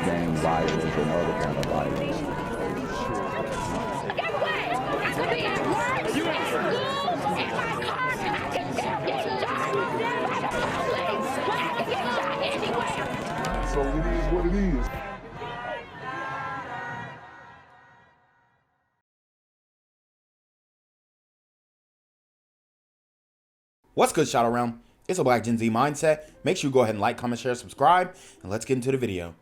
gang violence and other kind of violence. Get away! I could be at work, at school, in my car, and I can still get shot by the police, but I can get shot anywhere. So it is what it is. What's good, Shadow Realm? It's a Black Gen Z Mindset. Make sure you go ahead and like, comment, share, subscribe, and let's get into the video.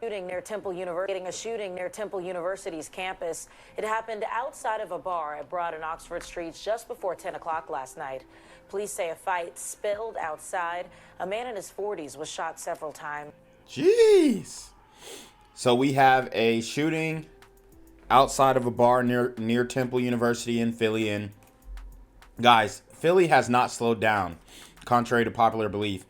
Shooting near Temple University's campus. It happened outside of a bar at Broad and Oxford Streets just before 10 o'clock last night. Police say a fight spilled outside. A man in his 40s was shot several times. Jeez. So we have a shooting outside of a bar near Temple University in Philly. And guys, Philly has not slowed down, contrary to popular belief.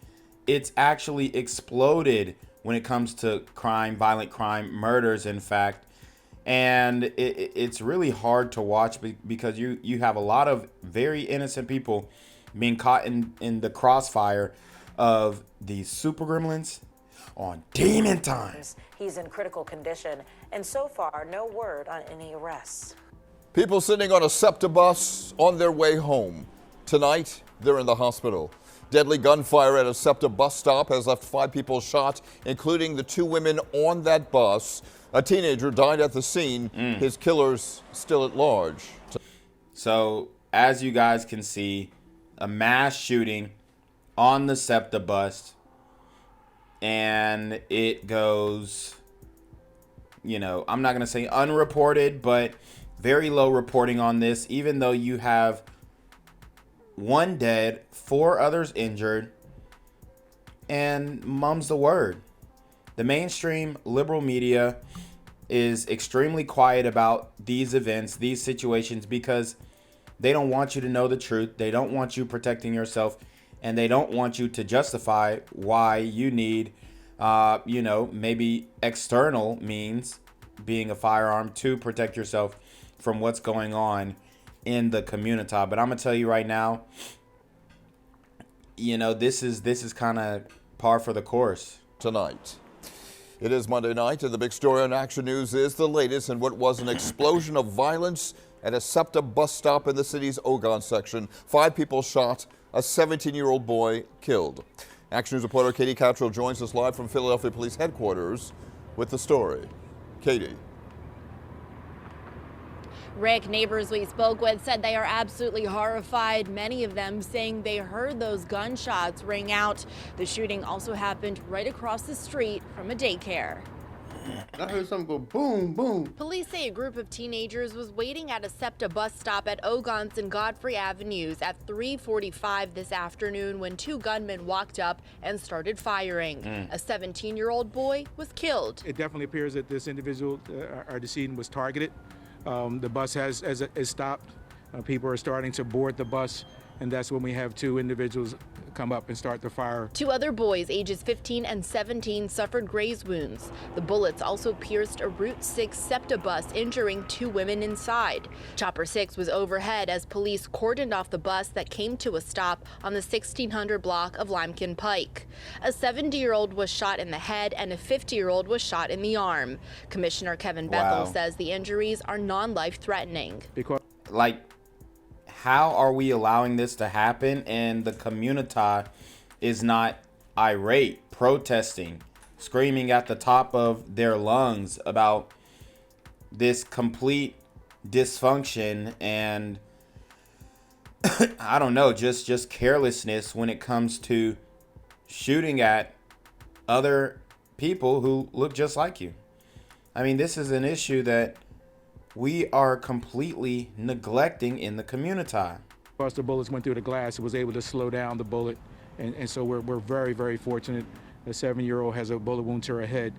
It's actually exploded when it comes to crime, violent crime, murders, in fact. And it's really hard to watch because you have a lot of very innocent people being caught in the crossfire of these super gremlins on demon times. He's in critical condition, and so far, no word on any arrests. People sitting on a SEPTA bus on their way home. Tonight, they're in the hospital. Deadly gunfire at a SEPTA bus stop has left 5 people shot, including the 2 women on that bus. A teenager died at the scene. His killer's still at large. So, as you guys can see, a mass shooting on the SEPTA bus. And it goes, I'm not going to say unreported, but very low reporting on this, even though you have 1 dead, 4 others injured, and mum's the word. The mainstream liberal media is extremely quiet about these events, these situations, because they don't want you to know the truth. They don't want you protecting yourself, and they don't want you to justify why you need, maybe external means, being a firearm, to protect yourself from what's going on in the community. But I'm gonna tell you right now, this is kind of par for the course Tonight. It is Monday night, and the big story on Action News is the latest in what was an explosion of violence at a SEPTA bus stop in the city's Ogon section. 5 people shot, a 17-year-old boy killed. Action News reporter Katie Cottrell joins us live from Philadelphia Police Headquarters with the story. Katie. Rick, neighbors we spoke with said they are absolutely horrified, many of them saying they heard those gunshots ring out. The shooting also happened right across the street from a daycare. I heard something go boom, boom. Police say a group of teenagers was waiting at a SEPTA bus stop at Ogons and Godfrey Avenues at 3:45 this afternoon when 2 gunmen walked up and started firing. A 17-year-old boy was killed. It definitely appears that this individual, our decedent, was targeted. The bus has stopped. People are starting to board the bus, and that's when we have 2 individuals come up and start the fire. 2 other boys, ages 15 and 17, suffered graze wounds. The bullets also pierced a Route 6 SEPTA bus, injuring 2 women inside. Chopper 6 was overhead as police cordoned off the bus that came to a stop on the 1600 block of Limekiln Pike. A 70-year-old was shot in the head and a 50-year-old was shot in the arm. Commissioner Kevin Bethel says the injuries are non-life threatening. How are we allowing this to happen and the community is not irate, protesting, screaming at the top of their lungs about this complete dysfunction and I don't know, just carelessness when it comes to shooting at other people who look just like you? I mean, this is an issue that we are completely neglecting in the community. Once the bullets went through the glass, it was able to slow down the bullet, and so we're very, very fortunate. The 7-year-old has a bullet wound to her head,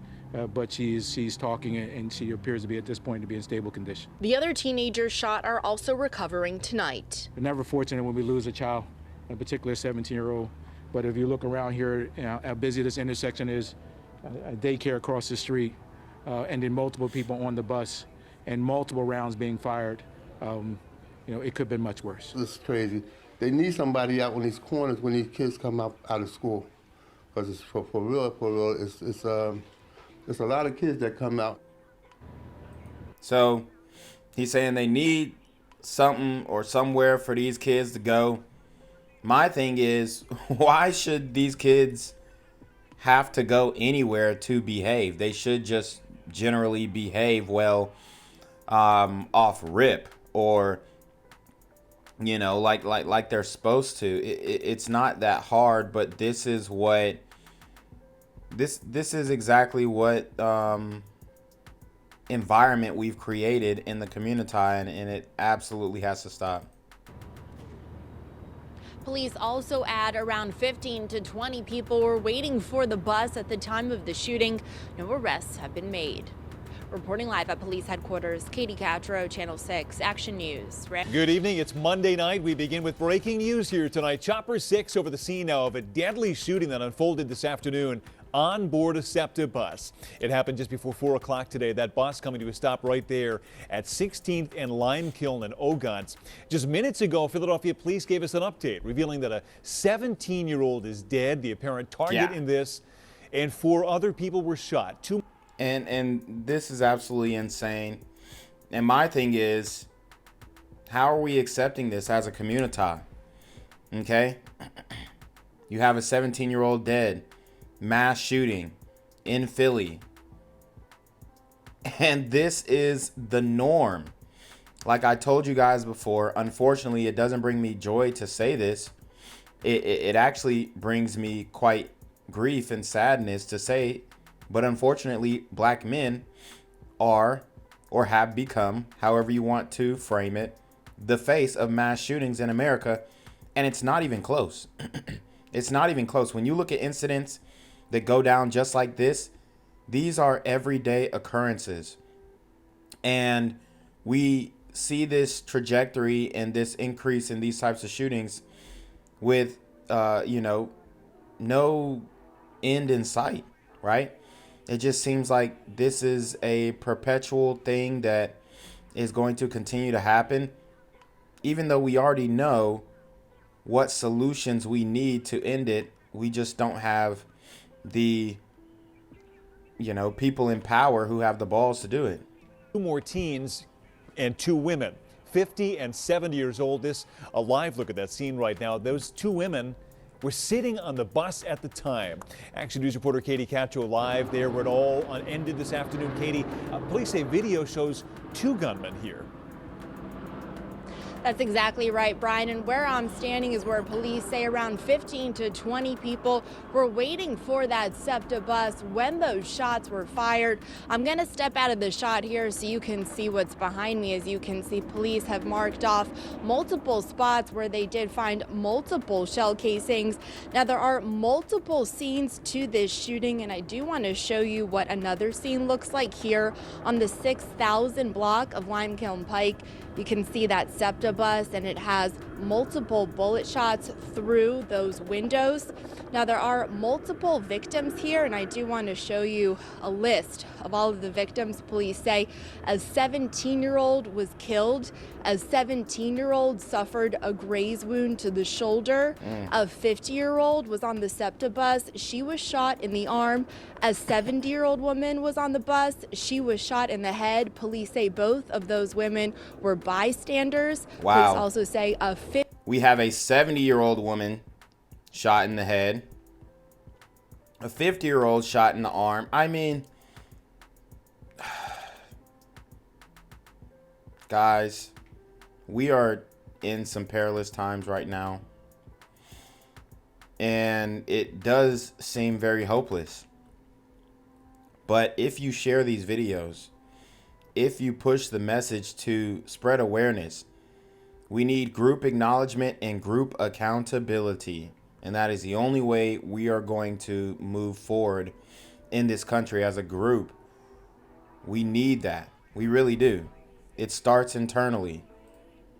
but she's talking, and she appears to be at this point to be in stable condition. The other teenagers shot are also recovering tonight. We're never fortunate when we lose a child, in particular a 17-year-old. But if you look around here, how busy this intersection is, a daycare across the street, and then multiple people on the bus, and multiple rounds being fired, it could have been much worse. This is crazy. They need somebody out on these corners when these kids come out of school, because it's for real, it's There's a lot of kids that come out. So he's saying they need something or somewhere for these kids to go. My thing is, why should these kids have to go anywhere to behave? They should just generally behave well off rip, or like they're supposed to. It's not that hard, but this is what this is exactly what environment we've created in the community, and it absolutely has to stop. Police also add around 15 to 20 people were waiting for the bus at the time of the shooting. No arrests have been made. Reporting live at police headquarters, Katie Catro, Channel 6 Action News. Good evening. It's Monday night. We begin with breaking news here tonight. Chopper 6 over the scene now of a deadly shooting that unfolded this afternoon on board a SEPTA bus. It happened just before 4 o'clock today. That bus coming to a stop right there at 16th and Limekiln in Ogonce. Just minutes ago, Philadelphia police gave us an update revealing that a 17-year-old is dead, the apparent target in this, and 4 other people were shot. And this is absolutely insane. And my thing is, how are we accepting this as a community? Okay? You have a 17-year-old dead. Mass shooting in Philly. And this is the norm. Like I told you guys before, unfortunately, it doesn't bring me joy to say this. It actually brings me quite grief and sadness to say, but unfortunately, black men are or have become, however you want to frame it, the face of mass shootings in America. And it's not even close. It's not even close. When you look at incidents that go down just like this, these are everyday occurrences. And we see this trajectory and this increase in these types of shootings with, no end in sight, right? It just seems like this is a perpetual thing that is going to continue to happen, even though we already know what solutions we need to end it. We just don't have the people in power who have the balls to do it. 2 more teens and 2 women, 50 and 70 years old. This a live look at that scene right now. Those 2 women were sitting on the bus at the time. Action News reporter Katie Catcho live there where it all ended this afternoon. Katie, police say video shows 2 gunmen here. That's exactly right, Brian. And where I'm standing is where police say around 15 to 20 people were waiting for that SEPTA bus when those shots were fired. I'm going to step out of the shot here so you can see what's behind me. As you can see, police have marked off multiple spots where they did find multiple shell casings. Now, there are multiple scenes to this shooting, and I do want to show you what another scene looks like here on the 6000 block of Limekiln Pike. You can see that SEPTA bus, and it has multiple bullet shots through those windows. Now, there are multiple victims here, and I do want to show you a list of all of the victims. Police say a 17-year-old was killed. A 17-year-old suffered a graze wound to the shoulder. A 50-year-old was on the SEPTA bus. She was shot in the arm. A 70-year-old woman was on the bus. She was shot in the head. Police say both of those women were bystanders. Wow. Police also say we have a 70-year-old woman shot in the head, a 50-year-old shot in the arm. I mean, guys, we are in some perilous times right now, and it does seem very hopeless. But if you share these videos, if you push the message to spread awareness, we need group acknowledgement and group accountability. And that is the only way we are going to move forward in this country as a group. We need that. We really do. It starts internally.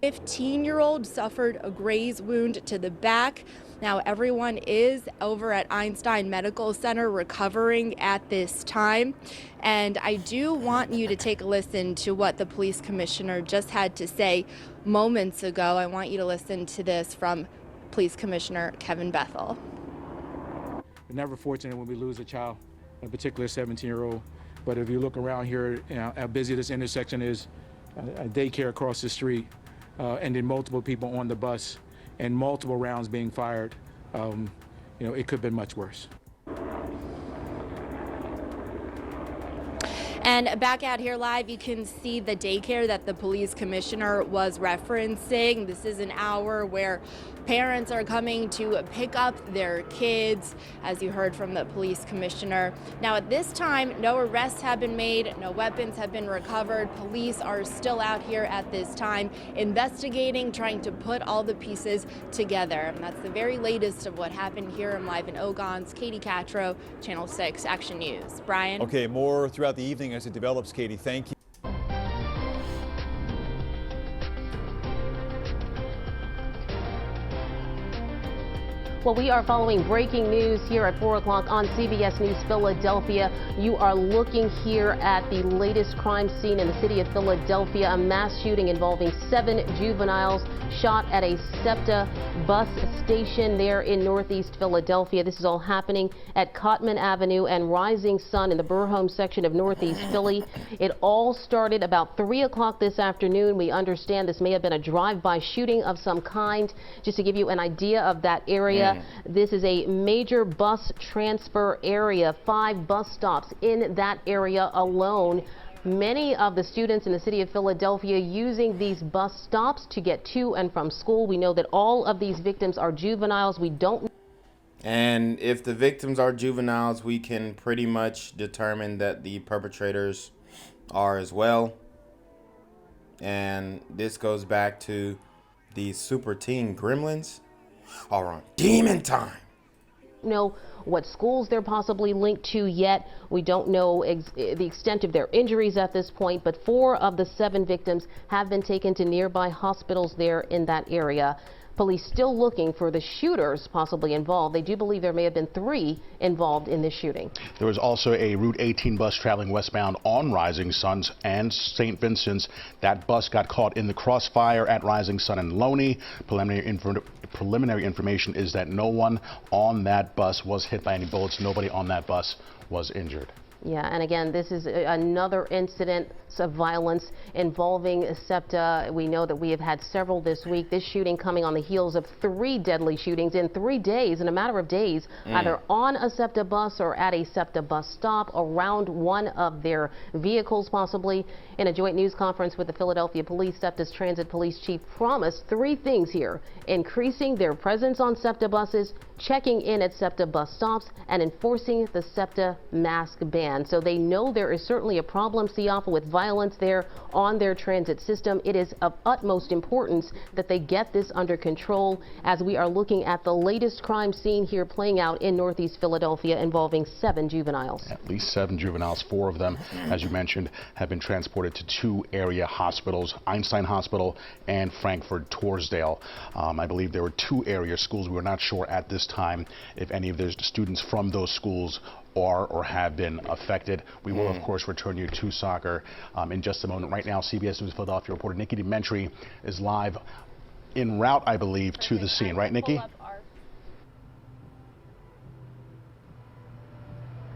15-year-old suffered a graze wound to the back. Now, everyone is over at Einstein Medical Center recovering at this time. And I do want you to take a listen to what the police commissioner just had to say moments ago. I want you to listen to this from Police Commissioner Kevin Bethel. We're never fortunate when we lose a child, a particular 17-year-old. But if you look around here, how busy this intersection is, a daycare across the street, and then multiple people on the bus, and multiple rounds being fired. It could have been much worse. And back out here live, you can see the daycare that the police commissioner was referencing. This is an hour where parents are coming to pick up their kids, as you heard from the police commissioner. Now, at this time, no arrests have been made, no weapons have been recovered. Police are still out here at this time investigating, trying to put all the pieces together. And that's the very latest of what happened here. I'm live in Ogon's Katie Catro, Channel 6 Action News. Brian? Okay, more throughout the evening as it develops, Katie. Thank you. Well, we are following breaking news here at 4 o'clock on CBS News Philadelphia. You are looking here at the latest crime scene in the city of Philadelphia, a mass shooting involving 7 juveniles shot at a SEPTA bus station there in Northeast Philadelphia. This is all happening at Cotman Avenue and Rising Sun in the Burholme section of Northeast Philly. It all started about 3 o'clock this afternoon. We understand this may have been a drive-by shooting of some kind. Just to give you an idea of that area, this is a major bus transfer area, 5 bus stops in that area alone. Many of the students in the city of Philadelphia using these bus stops to get to and from school. We know that all of these victims are juveniles. We don't. And if the victims are juveniles, we can pretty much determine that the perpetrators are as well. And this goes back to the super teen gremlins are on demon time. Know what schools they're possibly linked to yet. We don't know the extent of their injuries at this point, but 4 of the 7 victims have been taken to nearby hospitals there in that area. Police still looking for the shooters possibly involved. They do believe there may have been 3 involved in this shooting. There was also a Route 18 bus traveling westbound on Rising Sun and St. Vincent's. That bus got caught in the crossfire at Rising Sun and Loney. Preliminary information is that no one on that bus was hit by any bullets. Nobody on that bus was injured. Yeah, and again, this is another incident of violence involving SEPTA. We know that we have had several this week. This shooting coming on the heels of 3 deadly shootings in 3 days, in a matter of days, either on a SEPTA bus or at a SEPTA bus stop, around one of their vehicles possibly. In a joint news conference with the Philadelphia Police, SEPTA's Transit Police Chief promised 3 things here: increasing their presence on SEPTA buses, checking in at SEPTA bus stops, and enforcing the SEPTA mask ban. So they know there is certainly a problem, Siafa, with violence there on their transit system. It is of utmost importance that they get this under control as we are looking at the latest crime scene here playing out in Northeast Philadelphia involving 7 juveniles. At least 7 juveniles. 4 of them, as you mentioned, have been transported to 2 area hospitals, Einstein Hospital and Frankfurt Torresdale. I believe there were 2 area schools. We were not sure at this time if any of the students from those schools are or have been affected. We will, of course, return you to soccer in just a moment. Right now, CBS News Philadelphia reporter Nikki Dementri is live en route, I believe, to the scene. Right, Nikki?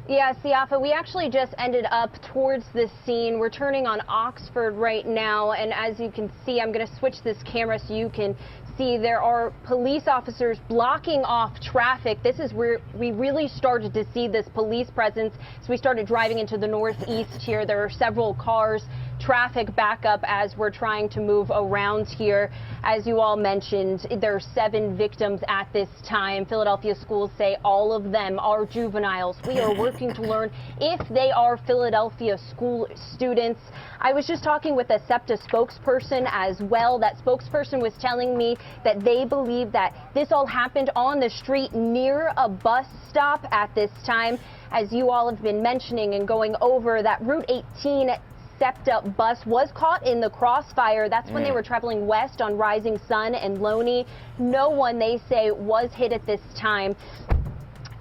Yeah, Siafa, we actually just ended up towards this scene. We're turning on Oxford right now, and as you can see, I'm going to switch this camera so you can see there are police officers blocking off traffic. This is where we really started to see this police presence. So we started driving into the northeast here. There are several cars, traffic backup as we're trying to move around here. As you all mentioned, there are 7 victims at this time. Philadelphia schools say all of them are juveniles. We are working to learn if they are Philadelphia school students. I was just talking with a SEPTA spokesperson as well. That spokesperson was telling me that they believe that this all happened on the street near a bus stop at this time. As you all have been mentioning and going over, that Route 18 SEPTA bus was caught in the crossfire. That's when they were traveling west on Rising Sun and Loney. No one, they say, was hit at this time.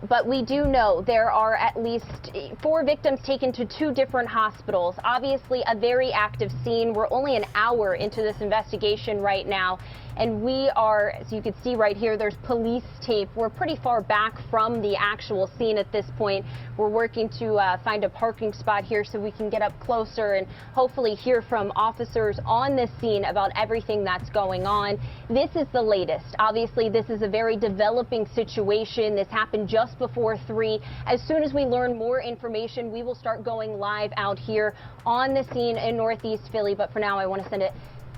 But we do know there are at least 4 victims taken to 2 different hospitals. Obviously, a very active scene. We're only an hour into this investigation right now. And we are, as you can see right here, there's police tape. We're pretty far back from the actual scene at this point. We're working to find a parking spot here so we can get up closer and hopefully hear from officers on this scene about everything that's going on. This is the latest. Obviously, this is a very developing situation. This happened just before 3. As soon as we learn more information, we will start going live out here on the scene in Northeast Philly. But for now, I want to send it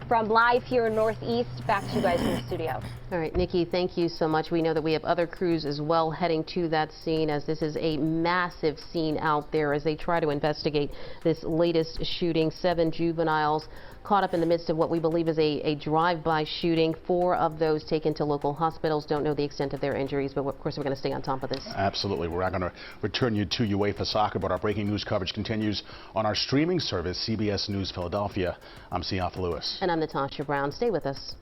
from live here in Northeast, back to you guys in the studio. All right, Nikki, thank you so much. We know that we have other crews as well heading to that scene, as this is a massive scene out there as they try to investigate this latest shooting. 7 juveniles caught up in the midst of what we believe is a drive-by shooting. 4 of those taken to local hospitals. Don't know the extent of their injuries, but of course we're going to stay on top of this. Absolutely. We're not going to return you to UEFA soccer, but our breaking news coverage continues on our streaming service, CBS News Philadelphia. I'm Siafa Lewis. And I'm Natasha Brown. Stay with us.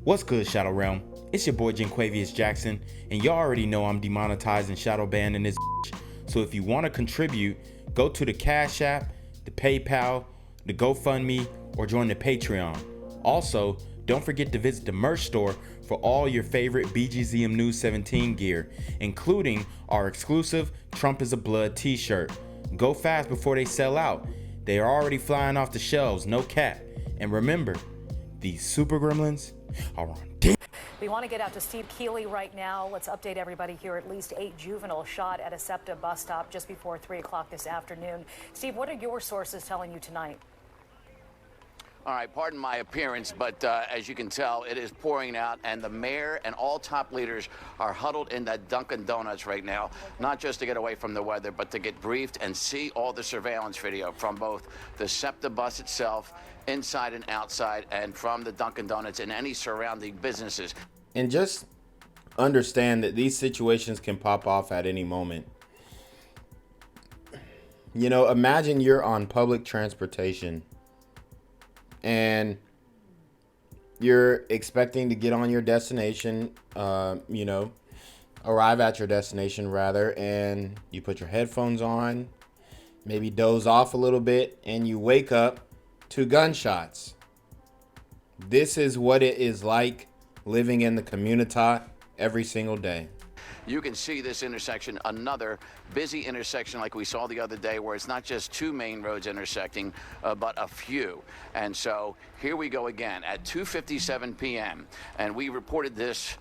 What's good, Shadow Realm? It's your boy Jenquavius Jackson, and y'all already know I'm demonetized and shadow banned in this bitch. So if you want to contribute, go to the Cash App, the PayPal, the GoFundMe, or join the Patreon. Also, don't forget to visit the merch store for all your favorite BGZM News 17 gear, including our exclusive Trump is a Blood t-shirt. Go fast before they sell out. They are already flying off the shelves, no cap. And remember, these super gremlins are on deck. We want to get out to Steve Keeley right now. Let's update everybody here. At least 8 juveniles shot at a SEPTA bus stop just before 3 o'clock this afternoon. Steve, what are your sources telling you tonight? All right, pardon my appearance, but as you can tell, it is pouring out, and the mayor and all top leaders are huddled in that Dunkin' Donuts right now, not just to get away from the weather, but to get briefed and see all the surveillance video from both the SEPTA bus itself, inside and outside, and from the Dunkin' Donuts and any surrounding businesses. And just understand that these situations can pop off at any moment. You know, imagine you're on public transportation and you're expecting to get on your destination, you know, arrive at your destination rather, and you put your headphones on, maybe doze off a little bit, and you wake up to gunshots. This is what it is like living in the community every single day. You can see this intersection, another busy intersection like we saw the other day, where it's not just 2 main roads intersecting, but a few. And so here we go again at 2:57 p.m. And we reported this,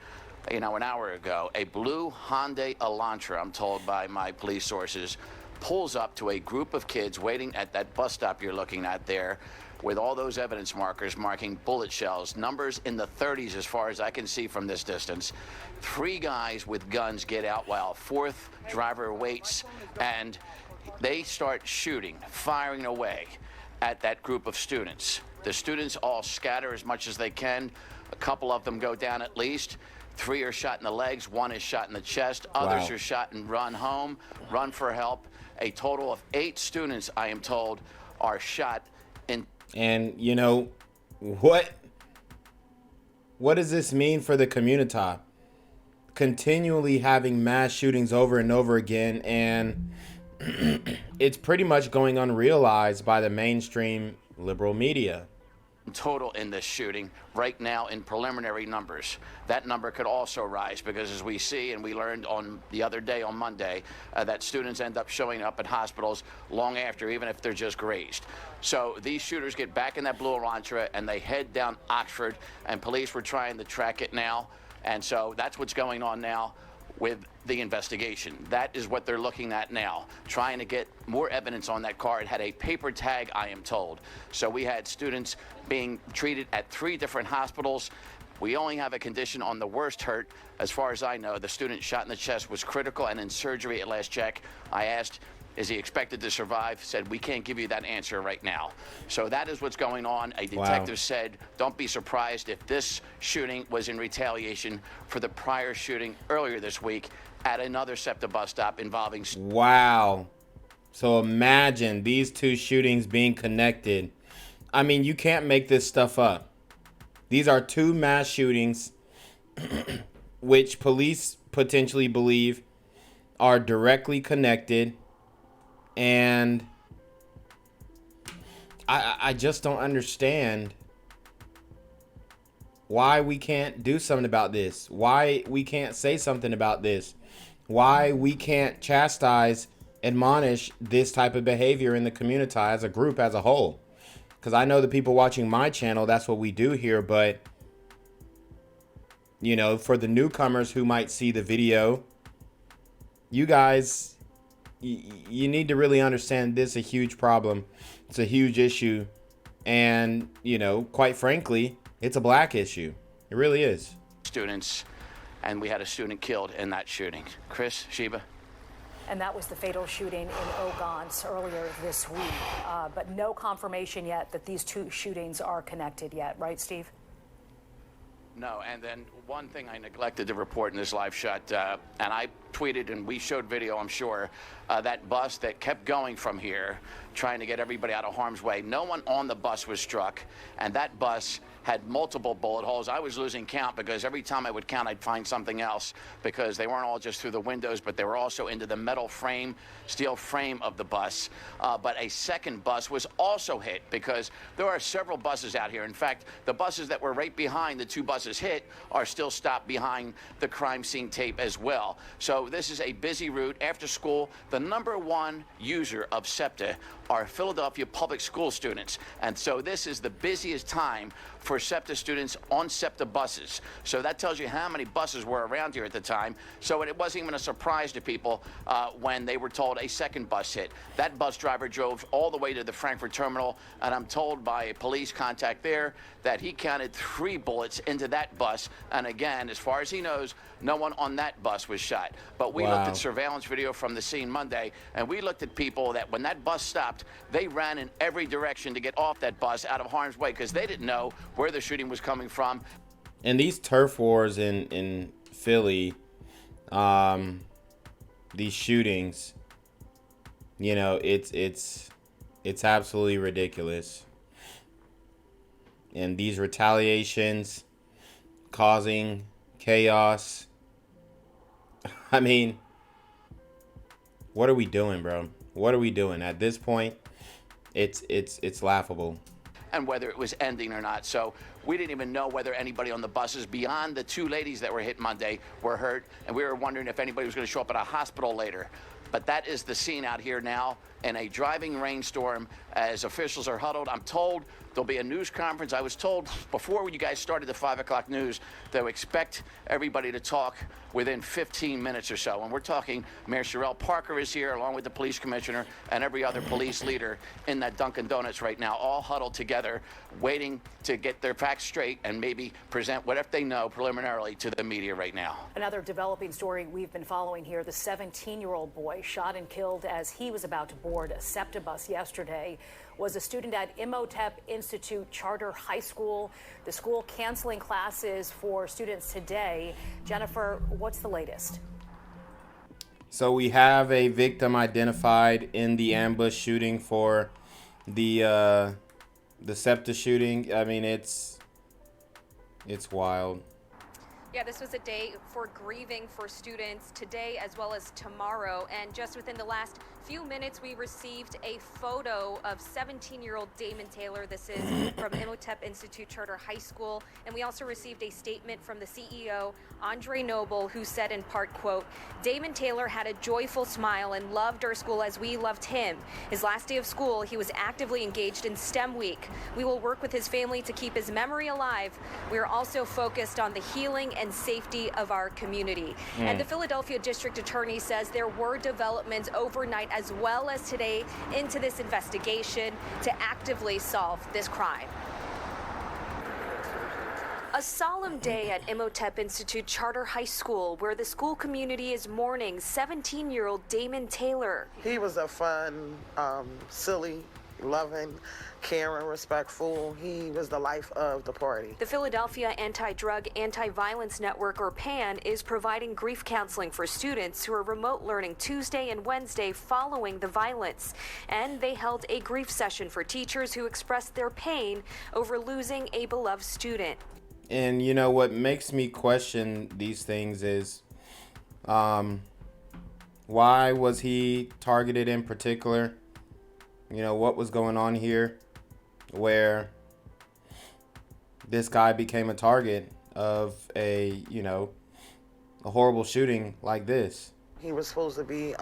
you know, an hour ago. A blue Hyundai Elantra, I'm told by my police sources, pulls up to a group of kids waiting at that bus stop you're looking at there, with all those evidence markers marking bullet shells, numbers in the 30s as far as I can see from this distance. 3 guys with guns get out while a 4th driver waits, and they start shooting, firing away at that group of students. The students all scatter as much as they can. A couple of them go down at least. 3 are shot in the legs, 1 is shot in the chest. Others are shot and run home, run for help. A total of 8 students, I am told, are shot in. And you know, what does this mean for the community? Continually having mass shootings over and over again, and it's pretty much going unrealized by the mainstream liberal media. Total in this shooting right now in preliminary numbers. That number could also rise because, as we see and we learned on the other day on Monday, that students end up showing up at hospitals long after, even if they're just grazed. So these shooters get back in that blue Elantra and they head down Oxford, and police were trying to track it now. And so that's what's going on now with the investigation. That is what they're looking at now, trying to get more evidence on that car. It had a paper tag, I am told. So we had students being treated at 3 different hospitals. We only have a condition on the worst hurt. As far as I know, the student shot in the chest was critical and in surgery at last check. I asked, is he expected to survive? Said, we can't give you that answer right now. So that is what's going on. A detective said, don't be surprised if this shooting was in retaliation for the prior shooting earlier this week at another SEPTA bus stop involving. Wow. So imagine these 2 shootings being connected. I mean, you can't make this stuff up. These are 2 mass shootings, which police potentially believe are directly connected, and I just don't understand why we can't do something about this, why we can't say something about this, why we can't chastise, admonish this type of behavior in the community as a group, as a whole. Because I know the people watching my channel, that's what we do here. But, you know, for the newcomers who might see the video, you guys, you need to really understand this is a huge problem. It's a huge issue. And, you know, quite frankly, it's a black issue. It really is. Students, and we had a student killed in that shooting. Chris, Sheba? And that was the fatal shooting in Ogonce earlier this week. But no confirmation yet that these two shootings are connected yet, right, Steve? No, and then one thing I neglected to report in this live shot, and I tweeted and we showed video, I'm sure, that bus that kept going from here, trying to get everybody out of harm's way. No one on the bus was struck, and that bus had multiple bullet holes. I was losing count because every time I would count, I'd find something else, because they weren't all just through the windows, but they were also into the metal frame, steel frame of the bus. But a second bus was also hit, because there are several buses out here. In fact, the buses that were right behind the two buses hit are still stopped behind the crime scene tape as well. So this is a busy route. After school, the #1 user of SEPTA are Philadelphia public school students. And so this is the busiest time for SEPTA students on SEPTA buses. So that tells you how many buses were around here at the time. So it wasn't even a surprise to people when they were told a second bus hit. That bus driver drove all the way to the Frankfurt terminal, and I'm told by a police contact there that he counted 3 bullets into that bus. And again, as far as he knows, no one on that bus was shot. But we looked at surveillance video from the scene Monday, and we looked at people that when that bus stopped, they ran in every direction to get off that bus out of harm's way, because they didn't know where the shooting was coming from. And these turf wars in Philly, these shootings, you know, it's absolutely ridiculous. And these retaliations causing chaos. I mean, what are we doing, bro? What are we doing? At this point, it's laughable. And whether it was ending or not. So we didn't even know whether anybody on the buses beyond the 2 ladies that were hit Monday were hurt. And we were wondering if anybody was going to show up at a hospital later. But that is the scene out here now in a driving rainstorm as officials are huddled. I'm told there'll be a news conference. I was told before you guys started the 5 o'clock news, they'll expect everybody to talk within 15 minutes or so. And we're talking Mayor Sherelle Parker is here, along with the police commissioner and every other police leader in that Dunkin' Donuts right now, all huddled together, waiting to get their facts straight and maybe present whatever they know preliminarily to the media right now. Another developing story we've been following here, the 17-year-old boy shot and killed as he was about to board a SEPTA bus yesterday was a student at Imhotep Institute Charter High School. The school canceling classes for students today. Jennifer, what's the latest? So we have a victim identified in the ambush shooting for the SEPTA shooting. I mean, it's wild. Yeah, this was a day for grieving for students today as well as tomorrow. And just within the last few minutes, we received a photo of 17-year-old Dayemen Taylor. This is from Imhotep Institute Charter High School. And we also received a statement from the CEO, Andre Noble, who said in part, quote, "Dayemen Taylor had a joyful smile and loved our school as we loved him. His last day of school, he was actively engaged in STEM Week. We will work with his family to keep his memory alive. We are also focused on the healing and safety of our community." And the Philadelphia District Attorney says there were developments overnight as well as today into this investigation to actively solve this crime. A solemn day at Imhotep Institute Charter High School, where the school community is mourning 17-year-old Dayemen Taylor. He was a fun, silly, loving, caring, respectful. He was the life of the party. The Philadelphia Anti-Drug, Anti-Violence Network, or PAN, is providing grief counseling for students who are remote learning Tuesday and Wednesday following the violence. And they held a grief session for teachers who expressed their pain over losing a beloved student. And you know what makes me question these things is Why was he targeted in particular? You know, what was going on here where this guy became a target of a, you know, a horrible shooting like this? He was supposed to be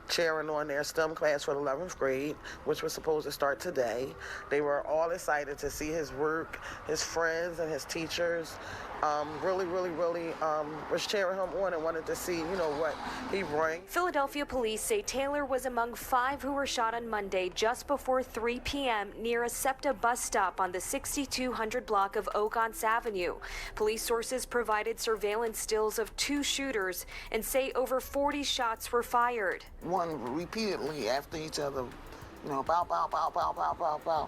chairing on their STEM class for the 11th grade, which was supposed to start today. They were all excited to see his work, his friends and his teachers. Really was cheering him on and wanted to see, you know, what he brings. Philadelphia police say Taylor was among 5 who were shot on Monday just before 3 p.m. near a SEPTA bus stop on the 6200 block of Ogonce Avenue. Police sources provided surveillance stills of 2 shooters and say over 40 shots were fired. One repeatedly after each other, you know, bow, bow, bow, bow, bow, bow, bow.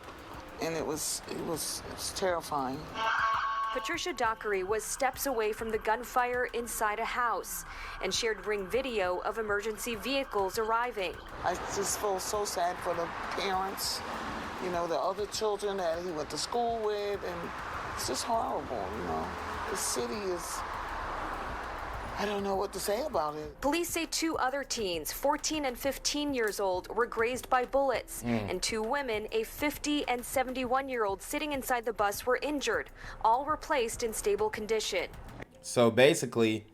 And it was terrifying. Patricia Dockery was steps away from the gunfire inside a house and shared Ring video of emergency vehicles arriving. I just feel so sad for the parents, you know, the other children that he went to school with, and it's just horrible, you know. The city is, I don't know what to say about it. Police say 2 other teens, 14 and 15 years old, were grazed by bullets, and 2 women, a 50 and 71-year-old sitting inside the bus, were injured. All were placed in stable condition. So basically,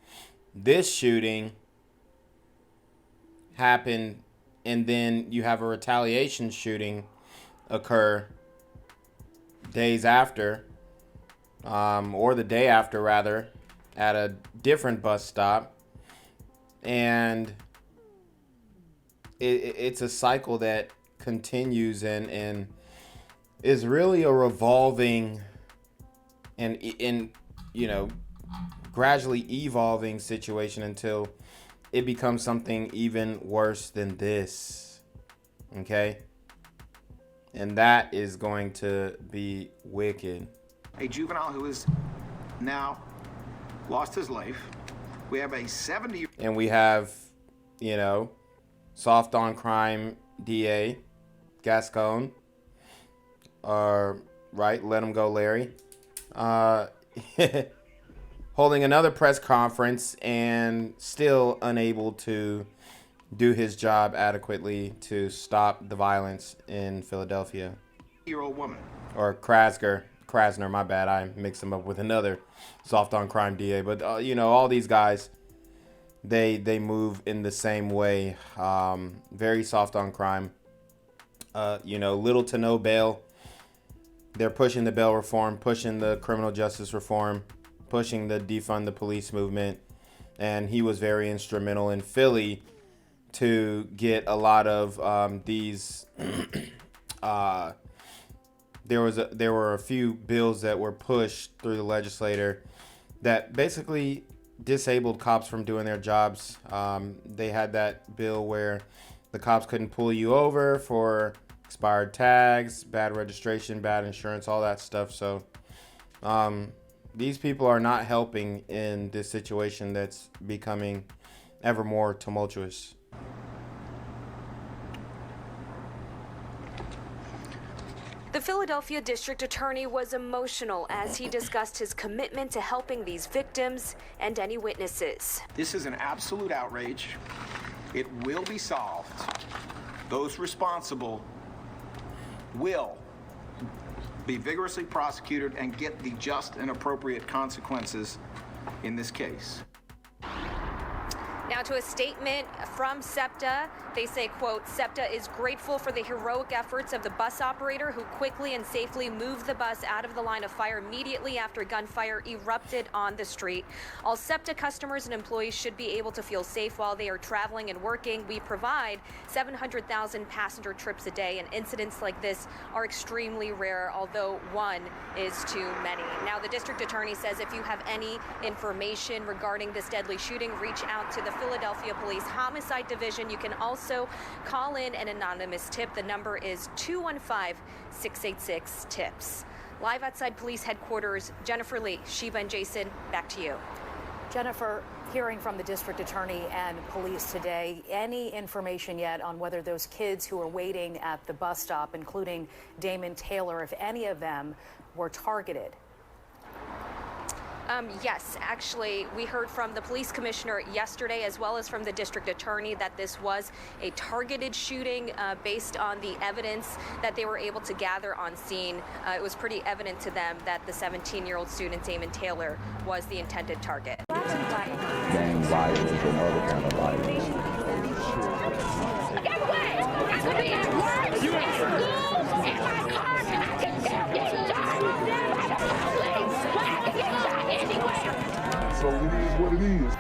this shooting happened, and then you have a retaliation shooting occur days after, or the day after rather, at a different bus stop. And it's a cycle that continues and is really a revolving and you know, gradually evolving situation until it becomes something even worse than this. Okay? And that is going to be wicked. A juvenile who is now lost his life. We have a 70. And we have, you know, soft on crime DA Gascon, right? Let him go, Larry. Holding another press conference and still unable to do his job adequately to stop the violence in Philadelphia. Year-old woman. Or Krasner, my bad. I mixed him up with another soft on crime DA. But, you know, all these guys, they move in the same way. Very soft on crime. You know, little to no bail. They're pushing the bail reform, pushing the criminal justice reform, pushing the defund the police movement. And he was very instrumental in Philly to get a lot of these... There were a few bills that were pushed through the legislature that basically disabled cops from doing their jobs. They had that bill where the cops couldn't pull you over for expired tags, bad registration, bad insurance, all that stuff. So these people are not helping in this situation that's becoming ever more tumultuous. The Philadelphia district attorney was emotional as he discussed his commitment to helping these victims and any witnesses. This is an absolute outrage. It will be solved. Those responsible will be vigorously prosecuted and get the just and appropriate consequences in this case. Now to a statement from SEPTA. They say, quote, SEPTA is grateful for the heroic efforts of the bus operator who quickly and safely moved the bus out of the line of fire immediately after gunfire erupted on the street. All SEPTA customers and employees should be able to feel safe while they are traveling and working. We provide 700,000 passenger trips a day, and incidents like this are extremely rare, although one is too many. Now, the district attorney says if you have any information regarding this deadly shooting, reach out to the Philadelphia Police Homicide Division. You can also call in an anonymous tip. The number is 215-686-TIPS. Live outside police headquarters, Jennifer Lee, Shiva and Jason, back to you. Jennifer, hearing from the district attorney and police today, any information yet on whether those kids who were waiting at the bus stop, including Dayemen Taylor, if any of them were targeted? Yes, actually, we heard from the police commissioner yesterday as well as from the district attorney that this was a targeted shooting based on the evidence that they were able to gather on scene. It was pretty evident to them that the 17-year-old student, Dayemen Taylor, was the intended target. Gang violence and other kind of violence. Get away! I could be at work, at school, in my car, and I can still get shot by the police. I can get shot anywhere. So it is what it is.